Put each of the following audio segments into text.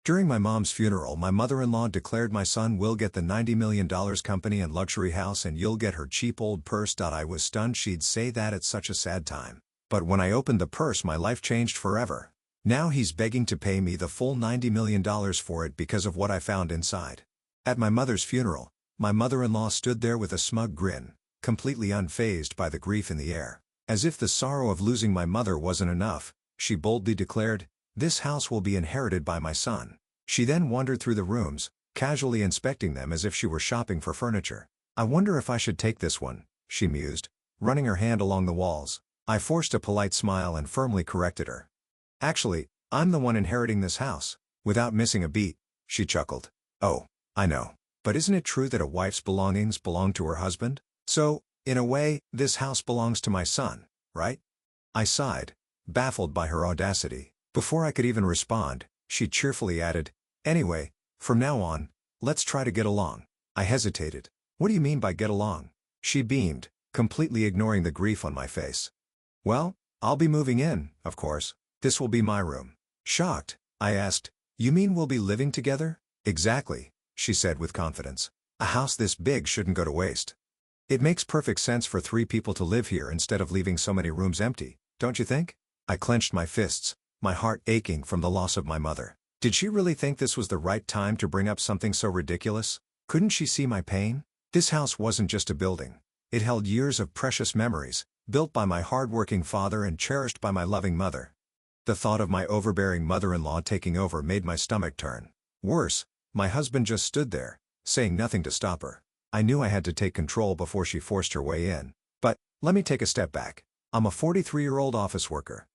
During my mom's funeral, my mother-in-law declared my son will get the $90 million company and luxury house and you'll get her cheap old purse. I was stunned she'd say that at such a sad time. But when I opened the purse, my life changed forever. Now he's begging to pay me the full $90 million for it because of what I found inside. At my mother's funeral, my mother-in-law stood there with a smug grin, completely unfazed by the grief in the air. As if the sorrow of losing my mother wasn't enough, she boldly declared, "This house will be inherited by my son." She then wandered through the rooms, casually inspecting them as if she were shopping for furniture. "I wonder if I should take this one," she mused, running her hand along the walls. I forced a polite smile and firmly corrected her. "Actually, I'm the one inheriting this house." Without missing a beat, she chuckled. "Oh, I know. But isn't it true that a wife's belongings belong to her husband? So, in a way, this house belongs to my son, right?" I sighed, baffled by her audacity. Before I could even respond, she cheerfully added, "Anyway, from now on, let's try to get along." I hesitated. "What do you mean by get along?" She beamed, completely ignoring the grief on my face. "Well, I'll be moving in, of course. This will be my room." Shocked, I asked, "You mean we'll be living together?" "Exactly," she said with confidence. "A house this big shouldn't go to waste. It makes perfect sense for 3 people to live here instead of leaving so many rooms empty, don't you think?" I clenched my fists, my heart aching from the loss of my mother. Did she really think this was the right time to bring up something so ridiculous? Couldn't she see my pain? This house wasn't just a building. It held years of precious memories, built by my hard-working father and cherished by my loving mother. The thought of my overbearing mother-in-law taking over made my stomach turn. Worse, my husband just stood there, saying nothing to stop her. I knew I had to take control before she forced her way in. But, let me take a step back. I'm a 43-year-old office worker.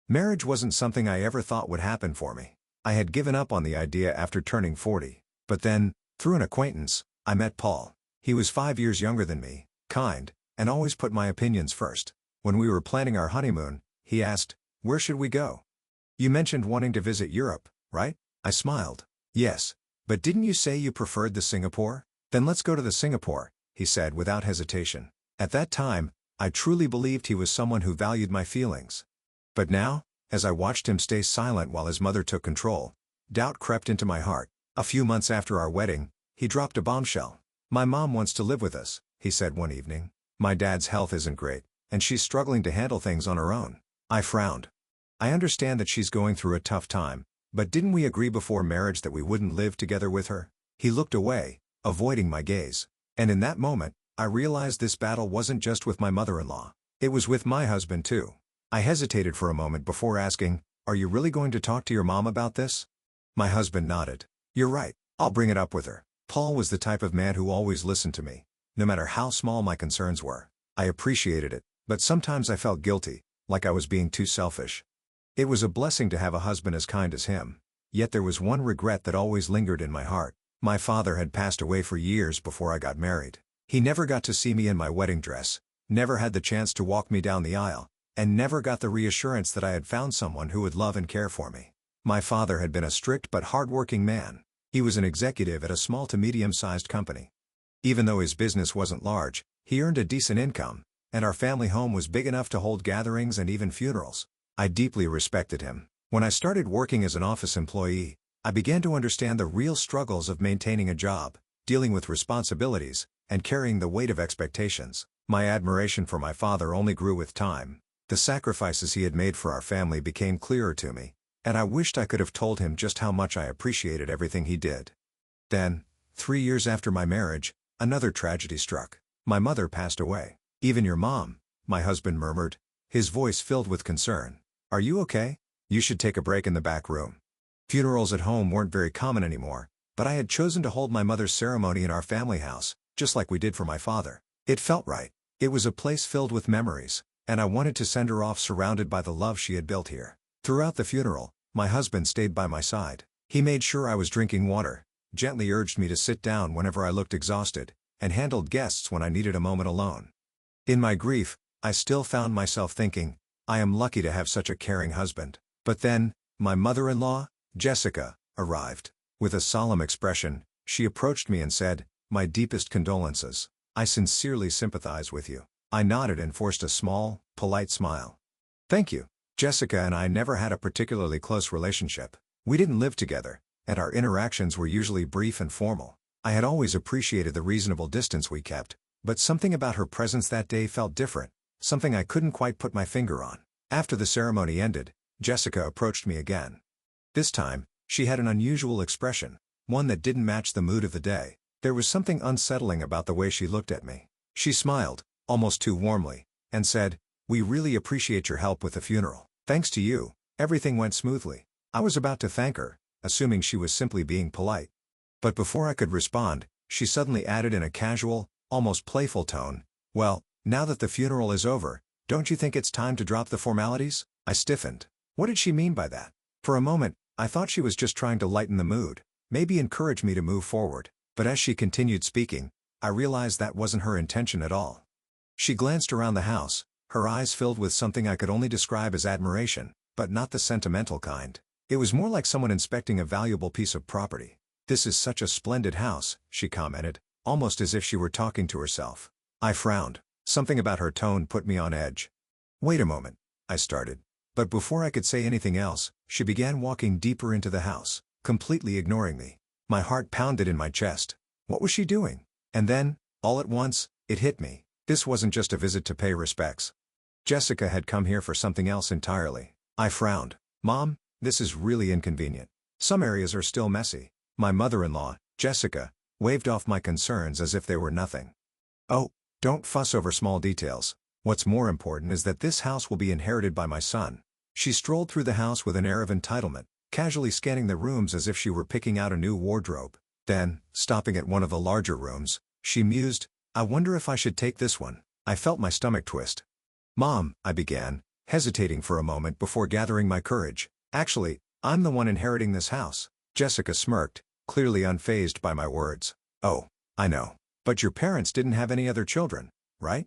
Marriage wasn't something I ever thought would happen for me. I had given up on the idea after turning 40. But then, through an acquaintance, I met Paul. He was 5 years younger than me, kind, and always put my opinions first. When we were planning our honeymoon, he asked, "Where should we go? You mentioned wanting to visit Europe, right?" I smiled. "Yes. But didn't you say you preferred the Singapore? Then let's go to the Singapore," he said without hesitation. At that time, I truly believed he was someone who valued my feelings. But now, as I watched him stay silent while his mother took control, doubt crept into my heart. A few months after our wedding, he dropped a bombshell. "My mom wants to live with us," he said one evening. "My dad's health isn't great, and she's struggling to handle things on her own." I frowned. "I understand that she's going through a tough time, but didn't we agree before marriage that we wouldn't live together with her?" He looked away, avoiding my gaze. And in that moment, I realized this battle wasn't just with my mother-in-law. It was with my husband too. I hesitated for a moment before asking, "Are you really going to talk to your mom about this?" My husband nodded. "You're right, I'll bring it up with her." Paul was the type of man who always listened to me, no matter how small my concerns were. I appreciated it, but sometimes I felt guilty, like I was being too selfish. It was a blessing to have a husband as kind as him. Yet there was one regret that always lingered in my heart. My father had passed away for years before I got married. He never got to see me in my wedding dress, never had the chance to walk me down the aisle, and never got the reassurance that I had found someone who would love and care for me. My father had been a strict but hard-working man. He was an executive at a small to medium-sized company. Even though his business wasn't large, he earned a decent income, and our family home was big enough to hold gatherings and even funerals. I deeply respected him. When I started working as an office employee, I began to understand the real struggles of maintaining a job, dealing with responsibilities, and carrying the weight of expectations. My admiration for my father only grew with time. The sacrifices he had made for our family became clearer to me, and I wished I could have told him just how much I appreciated everything he did. Then, 3 years after my marriage, another tragedy struck. My mother passed away. "Even your mom," my husband murmured, his voice filled with concern. "Are you okay? You should take a break in the back room." Funerals at home weren't very common anymore, but I had chosen to hold my mother's ceremony in our family house, just like we did for my father. It felt right. It was a place filled with memories, and I wanted to send her off surrounded by the love she had built here. Throughout the funeral, my husband stayed by my side. He made sure I was drinking water, gently urged me to sit down whenever I looked exhausted, and handled guests when I needed a moment alone. In my grief, I still found myself thinking, I am lucky to have such a caring husband. But then, my mother-in-law, Jessica, arrived. With a solemn expression, she approached me and said, "My deepest condolences. I sincerely sympathize with you." I nodded and forced a small, polite smile. "Thank you." Jessica and I never had a particularly close relationship. We didn't live together, and our interactions were usually brief and formal. I had always appreciated the reasonable distance we kept, but something about her presence that day felt different, something I couldn't quite put my finger on. After the ceremony ended, Jessica approached me again. This time, she had an unusual expression, one that didn't match the mood of the day. There was something unsettling about the way she looked at me. She smiled, almost too warmly, and said, "We really appreciate your help with the funeral. Thanks to you, everything went smoothly." I was about to thank her, assuming she was simply being polite. But before I could respond, she suddenly added in a casual, almost playful tone, "Well, now that the funeral is over, don't you think it's time to drop the formalities?" I stiffened. What did she mean by that? For a moment, I thought she was just trying to lighten the mood, maybe encourage me to move forward. But as she continued speaking, I realized that wasn't her intention at all. She glanced around the house, her eyes filled with something I could only describe as admiration, but not the sentimental kind. It was more like someone inspecting a valuable piece of property. "This is such a splendid house," she commented, almost as if she were talking to herself. I frowned. Something about her tone put me on edge. "Wait a moment," I started. But before I could say anything else, she began walking deeper into the house, completely ignoring me. My heart pounded in my chest. What was she doing? And then, all at once, it hit me. This wasn't just a visit to pay respects. Jessica had come here for something else entirely. I frowned. "Mom, this is really inconvenient. Some areas are still messy." My mother-in-law, Jessica, waved off my concerns as if they were nothing. "Oh, don't fuss over small details. What's more important is that this house will be inherited by my son." She strolled through the house with an air of entitlement, casually scanning the rooms as if she were picking out a new wardrobe. Then, stopping at one of the larger rooms, she mused, "I wonder if I should take this one." I felt my stomach twist. "Mom," I began, hesitating for a moment before gathering my courage. "Actually, I'm the one inheriting this house." Jessica smirked, clearly unfazed by my words. "Oh, I know. But your parents didn't have any other children, right?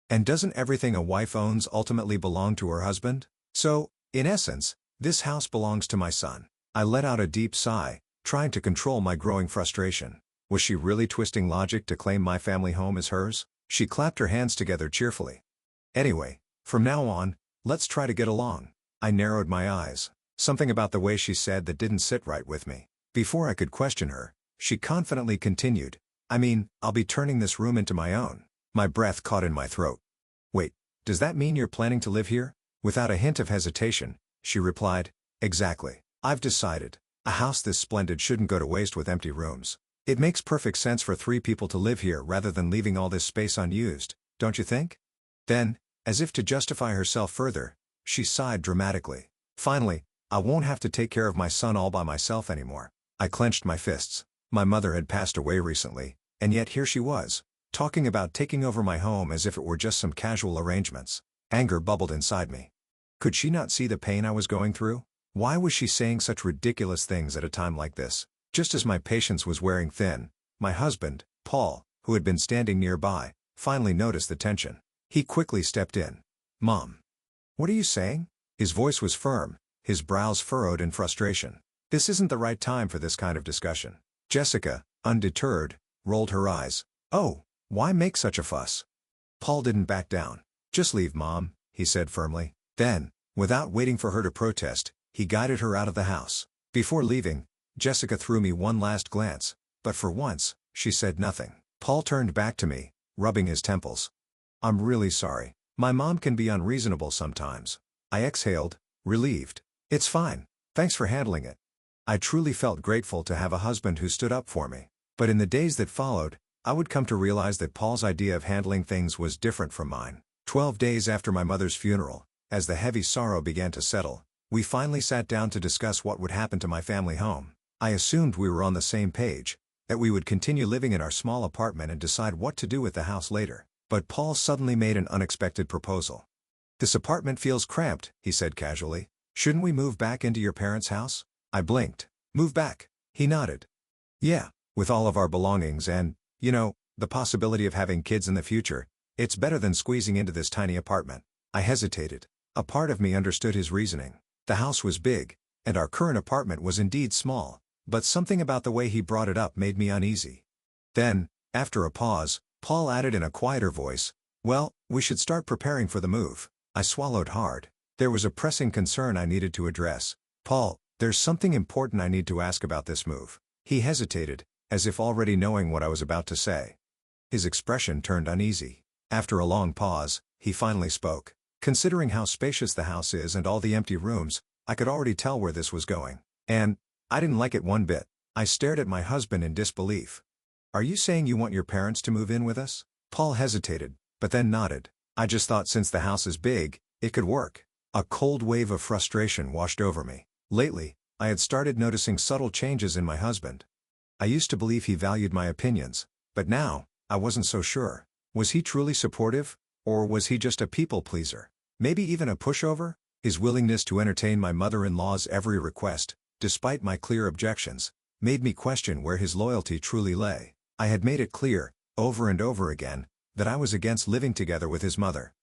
And doesn't everything a wife owns ultimately belong to her husband? So, in essence, this house belongs to my son." I let out a deep sigh, trying to control my growing frustration. Was she really twisting logic to claim my family home as hers? She clapped her hands together cheerfully. "Anyway, from now on, let's try to get along." I narrowed my eyes. Something about the way she said that didn't sit right with me. Before I could question her, she confidently continued, "I mean, I'll be turning this room into my own." My breath caught in my throat. "Wait, does that mean you're planning to live here?" Without a hint of hesitation, she replied, "Exactly. I've decided. A house this splendid shouldn't go to waste with empty rooms. It makes perfect sense for 3 people to live here rather than leaving all this space unused, don't you think?" Then, as if to justify herself further, she sighed dramatically. "Finally, I won't have to take care of my son all by myself anymore." I clenched my fists. My mother had passed away recently, and yet here she was, talking about taking over my home as if it were just some casual arrangements. Anger bubbled inside me. Could she not see the pain I was going through? Why was she saying such ridiculous things at a time like this? Just as my patience was wearing thin, my husband, Paul, who had been standing nearby, finally noticed the tension. He quickly stepped in. "Mom. What are you saying?" His voice was firm, his brows furrowed in frustration. "This isn't the right time for this kind of discussion." Jessica, undeterred, rolled her eyes. "Oh, why make such a fuss?" Paul didn't back down. "Just leave, Mom," he said firmly. Then, without waiting for her to protest, he guided her out of the house. Before leaving, Jessica threw me one last glance, but for once, she said nothing. Paul turned back to me, rubbing his temples. "I'm really sorry. My mom can be unreasonable sometimes." I exhaled, relieved. "It's fine. Thanks for handling it." I truly felt grateful to have a husband who stood up for me. But in the days that followed, I would come to realize that Paul's idea of handling things was different from mine. 12 days after my mother's funeral, as the heavy sorrow began to settle, we finally sat down to discuss what would happen to my family home. I assumed we were on the same page, that we would continue living in our small apartment and decide what to do with the house later. But Paul suddenly made an unexpected proposal. "This apartment feels cramped," he said casually. "Shouldn't we move back into your parents' house?" I blinked. "Move back?" He nodded. "Yeah, with all of our belongings and, the possibility of having kids in the future, it's better than squeezing into this tiny apartment." I hesitated. A part of me understood his reasoning. The house was big, and our current apartment was indeed small, but something about the way he brought it up made me uneasy. Then, after a pause, Paul added in a quieter voice, "Well, we should start preparing for the move." I swallowed hard. There was a pressing concern I needed to address. "Paul, "There's something important I need to ask about this move." He hesitated, as if already knowing what I was about to say. His expression turned uneasy. After a long pause, he finally spoke. "Considering how spacious the house is and all the empty rooms, I could already tell where this was going. And I didn't like it one bit." I stared at my husband in disbelief. "Are you saying you want your parents to move in with us?" Paul hesitated, but then nodded. "I just thought since the house is big, it could work." A cold wave of frustration washed over me. Lately, I had started noticing subtle changes in my husband. I used to believe he valued my opinions, but now, I wasn't so sure. Was he truly supportive, or was he just a people pleaser? Maybe even a pushover? His willingness to entertain my mother-in-law's every request, despite my clear objections, made me question where his loyalty truly lay. I had made it clear, over and over again, that I was against living together with his mother.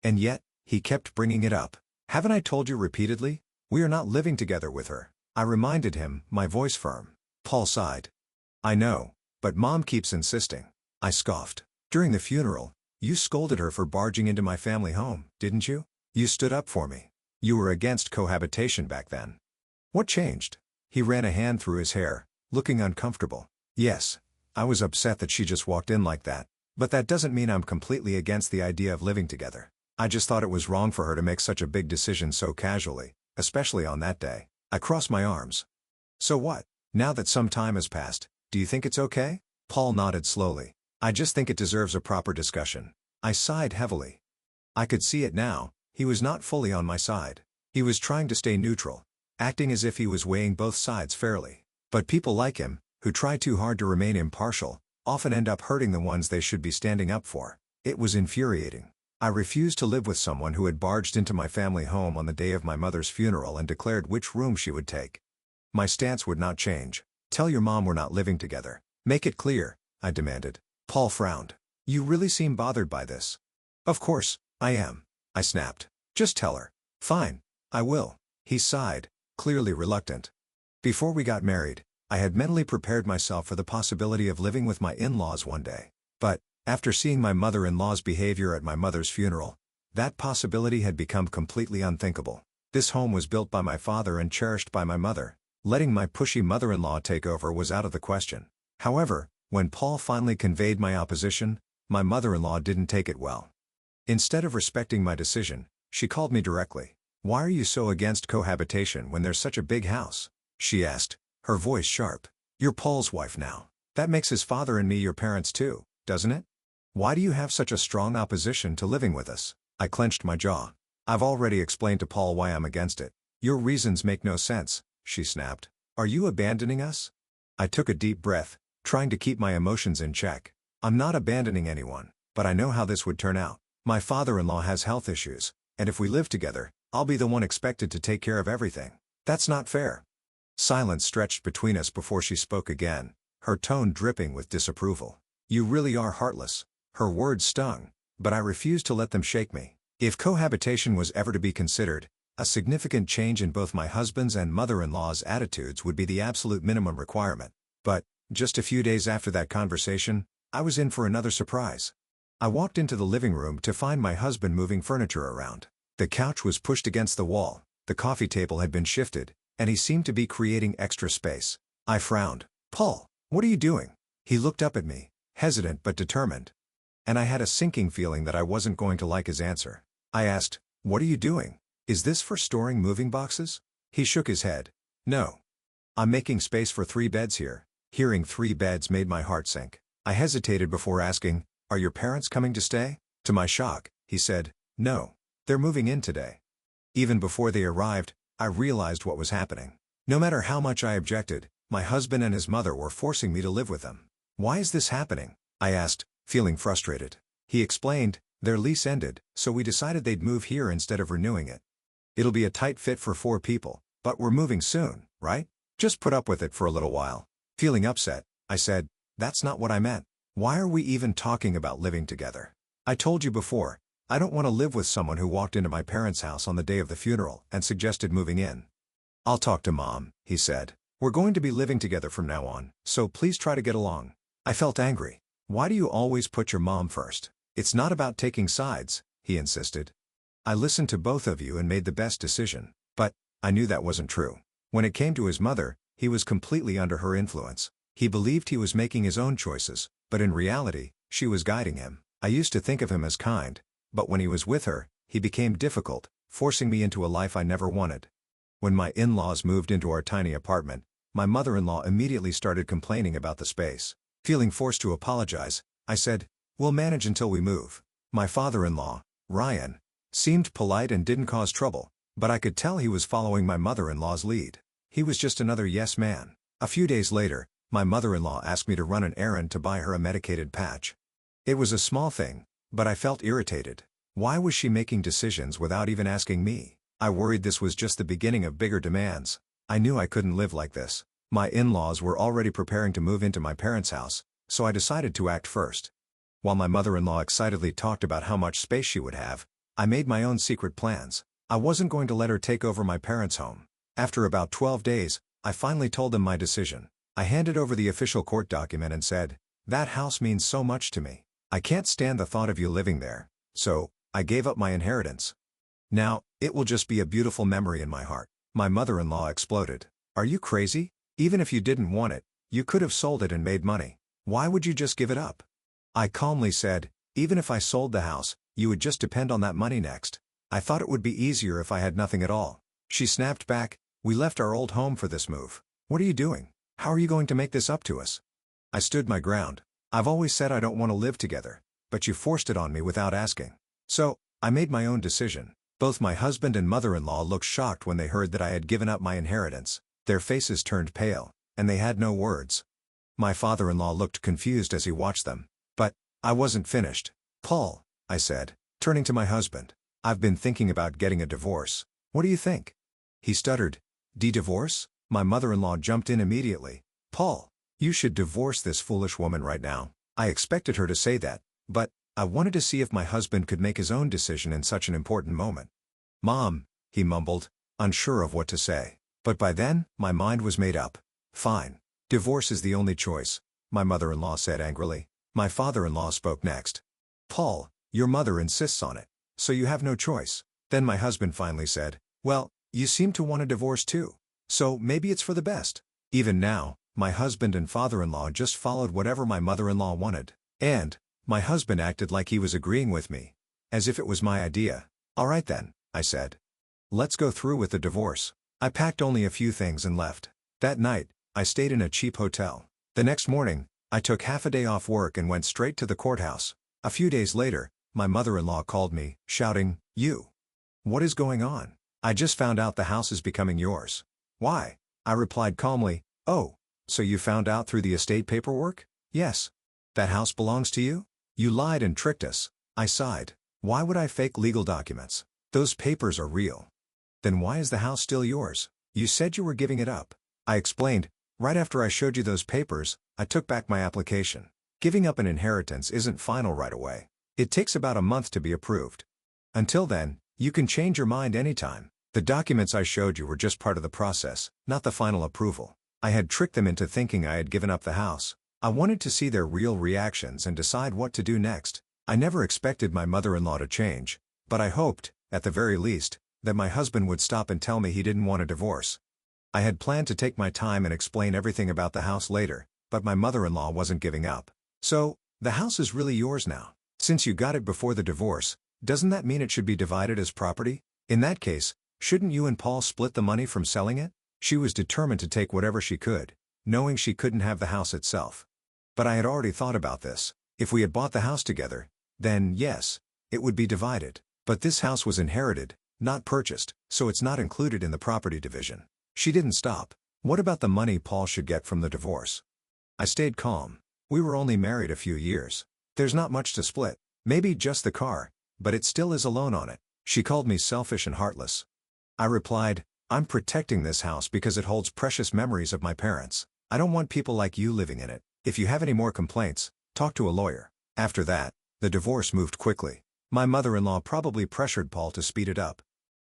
And yet, he kept bringing it up. "Haven't I told you repeatedly? We are not living together with her," I reminded him, my voice firm. Paul sighed. "I know, but Mom keeps insisting." I scoffed. "During the funeral, you scolded her for barging into my family home, didn't you? You stood up for me. You were against cohabitation back then. What changed?" He ran a hand through his hair, looking uncomfortable. "Yes, I was upset that she just walked in like that. But that doesn't mean I'm completely against the idea of living together. I just thought it was wrong for her to make such a big decision so casually, especially on that day." I crossed my arms. "So what? Now that some time has passed, do you think it's okay?" Paul nodded slowly. "I just think it deserves a proper discussion." I sighed heavily. I could see it now, he was not fully on my side. He was trying to stay neutral, acting as if he was weighing both sides fairly. But people like him, who try too hard to remain impartial, often end up hurting the ones they should be standing up for. It was infuriating. I refused to live with someone who had barged into my family home on the day of my mother's funeral and declared which room she would take. My stance would not change. "Tell your mom we're not living together. Make it clear," I demanded. Paul frowned. "You really seem bothered by this." "Of course, I am," I snapped. "Just tell her." "Fine, I will." He sighed, clearly reluctant. Before we got married, I had mentally prepared myself for the possibility of living with my in-laws one day. But, after seeing my mother-in-law's behavior at my mother's funeral, that possibility had become completely unthinkable. This home was built by my father and cherished by my mother. Letting my pushy mother-in-law take over was out of the question. However, when Paul finally conveyed my opposition, my mother-in-law didn't take it well. Instead of respecting my decision, she called me directly. "Why are you so against cohabitation when there's such a big house?" she asked, her voice sharp. "You're Paul's wife now. That makes his father and me your parents too, doesn't it? Why do you have such a strong opposition to living with us?" I clenched my jaw. "I've already explained to Paul why I'm against it." "Your reasons make no sense," she snapped. "Are you abandoning us?" I took a deep breath, trying to keep my emotions in check. "I'm not abandoning anyone, but I know how this would turn out. My father-in-law has health issues, and if we live together, I'll be the one expected to take care of everything. That's not fair." Silence stretched between us before she spoke again, her tone dripping with disapproval. "You really are heartless." Her words stung, but I refused to let them shake me. If cohabitation was ever to be considered, a significant change in both my husband's and mother-in-law's attitudes would be the absolute minimum requirement. But, just a few days after that conversation, I was in for another surprise. I walked into the living room to find my husband moving furniture around. The couch was pushed against the wall, the coffee table had been shifted, and he seemed to be creating extra space. I frowned. "Paul, what are you doing?" He looked up at me, hesitant but determined. And I had a sinking feeling that I wasn't going to like his answer. I asked, "What are you doing? Is this for storing moving boxes?" He shook his head. "No. I'm making space for 3 beds here." Hearing 3 beds made my heart sink. I hesitated before asking, "Are your parents coming to stay?" To my shock, he said, "No. They're moving in today." Even before they arrived, I realized what was happening. No matter how much I objected, my husband and his mother were forcing me to live with them. "Why is this happening?" I asked, feeling frustrated. He explained, "Their lease ended, so we decided they'd move here instead of renewing it. It'll be a tight fit for 4 people, but we're moving soon, right? Just put up with it for a little while." Feeling upset, I said, "That's not what I meant. Why are we even talking about living together? I told you before, I don't want to live with someone who walked into my parents' house on the day of the funeral and suggested moving in." "I'll talk to Mom," he said. "We're going to be living together from now on, so please try to get along." I felt angry. "Why do you always put your mom first?" "It's not about taking sides," he insisted. "I listened to both of you and made the best decision." But I knew that wasn't true. When it came to his mother, he was completely under her influence. He believed he was making his own choices, but in reality, she was guiding him. I used to think of him as kind, but when he was with her, he became difficult, forcing me into a life I never wanted. When my in-laws moved into our tiny apartment, my mother-in-law immediately started complaining about the space. Feeling forced to apologize, I said, "We'll manage until we move." My father-in-law, Ryan, seemed polite and didn't cause trouble, but I could tell he was following my mother-in-law's lead. He was just another yes man. A few days later, my mother-in-law asked me to run an errand to buy her a medicated patch. It was a small thing, but I felt irritated. Why was she making decisions without even asking me? I worried this was just the beginning of bigger demands. I knew I couldn't live like this. My in-laws were already preparing to move into my parents' house, so I decided to act first. While my mother-in-law excitedly talked about how much space she would have, I made my own secret plans. I wasn't going to let her take over my parents' home. After about 12 days, I finally told them my decision. I handed over the official court document and said, "That house means so much to me. I can't stand the thought of you living there, so I gave up my inheritance. Now, it will just be a beautiful memory in my heart." My mother-in-law exploded. "Are you crazy? Even if you didn't want it, you could have sold it and made money. Why would you just give it up?" I calmly said, "Even if I sold the house, you would just depend on that money next. I thought it would be easier if I had nothing at all." She snapped back, "We left our old home for this move. What are you doing? How are you going to make this up to us?" I stood my ground. "I've always said I don't want to live together, but you forced it on me without asking. So, I made my own decision." Both my husband and mother-in-law looked shocked when they heard that I had given up my inheritance. Their faces turned pale, and they had no words. My father-in-law looked confused as he watched them. But I wasn't finished. "Paul," I said, turning to my husband, "I've been thinking about getting a divorce. What do you think?" He stuttered. "Divorce?" My mother-in-law jumped in immediately. "Paul, you should divorce this foolish woman right now." I expected her to say that, but I wanted to see if my husband could make his own decision in such an important moment. "Mom," he mumbled, unsure of what to say. But by then, my mind was made up. "Fine. Divorce is the only choice," my mother-in-law said angrily. My father-in-law spoke next. "Paul, your mother insists on it, so you have no choice." Then my husband finally said, "Well, you seem to want a divorce too. So maybe it's for the best." Even now, my husband and father-in-law just followed whatever my mother-in-law wanted. And my husband acted like he was agreeing with me, as if it was my idea. "All right then," I said. "Let's go through with the divorce." I packed only a few things and left. That night, I stayed in a cheap hotel. The next morning, I took half a day off work and went straight to the courthouse. A few days later, my mother-in-law called me, shouting, "You! What is going on? I just found out the house is becoming yours." "Why?" I replied calmly, "Oh, so you found out through the estate paperwork?" "Yes." "That house belongs to you? You lied and tricked us." I sighed. "Why would I fake legal documents? Those papers are real." "Then why is the house still yours? You said you were giving it up." I explained, "Right after I showed you those papers, I took back my application. Giving up an inheritance isn't final right away. It takes about a month to be approved. Until then, you can change your mind anytime. The documents I showed you were just part of the process, not the final approval." I had tricked them into thinking I had given up the house. I wanted to see their real reactions and decide what to do next. I never expected my mother-in-law to change, but I hoped, at the very least, that my husband would stop and tell me he didn't want a divorce. I had planned to take my time and explain everything about the house later, but my mother-in-law wasn't giving up. "So, the house is really yours now. Since you got it before the divorce, doesn't that mean it should be divided as property? In that case, shouldn't you and Paul split the money from selling it?" She was determined to take whatever she could, knowing she couldn't have the house itself. But I had already thought about this. If we had bought the house together, then yes, it would be divided. But this house was inherited, not purchased, so it's not included in the property division. She didn't stop. "What about the money Paul should get from the divorce?" I stayed calm. We were only married a few years. There's not much to split. Maybe just the car, but it still is a loan on it. She called me selfish and heartless. I replied, "I'm protecting this house because it holds precious memories of my parents. I don't want people like you living in it. If you have any more complaints, talk to a lawyer." After that, the divorce moved quickly. My mother-in-law probably pressured Paul to speed it up.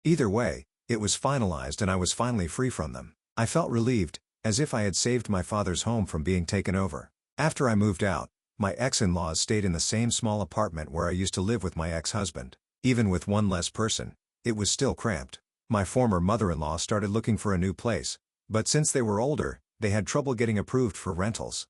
Either way, it was finalized and I was finally free from them. I felt relieved, as if I had saved my father's home from being taken over. After I moved out, my ex-in-laws stayed in the same small apartment where I used to live with my ex-husband. Even with one less person, it was still cramped. My former mother-in-law started looking for a new place, But since they were older, they had trouble getting approved for rentals.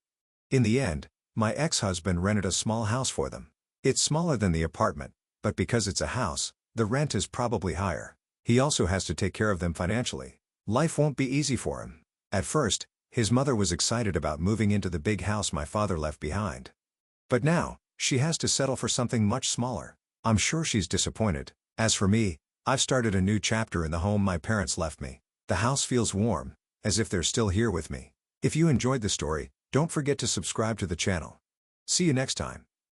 In the end, my ex-husband rented a small house for them. It's smaller than the apartment, but because it's a house, the rent is probably higher. He also has to take care of them financially. Life won't be easy for him. At first, his mother was excited about moving into the big house my father left behind. But now, she has to settle for something much smaller. I'm sure she's disappointed. As for me, I've started a new chapter in the home my parents left me. The house feels warm, as if they're still here with me. If you enjoyed the story, don't forget to subscribe to the channel. See you next time.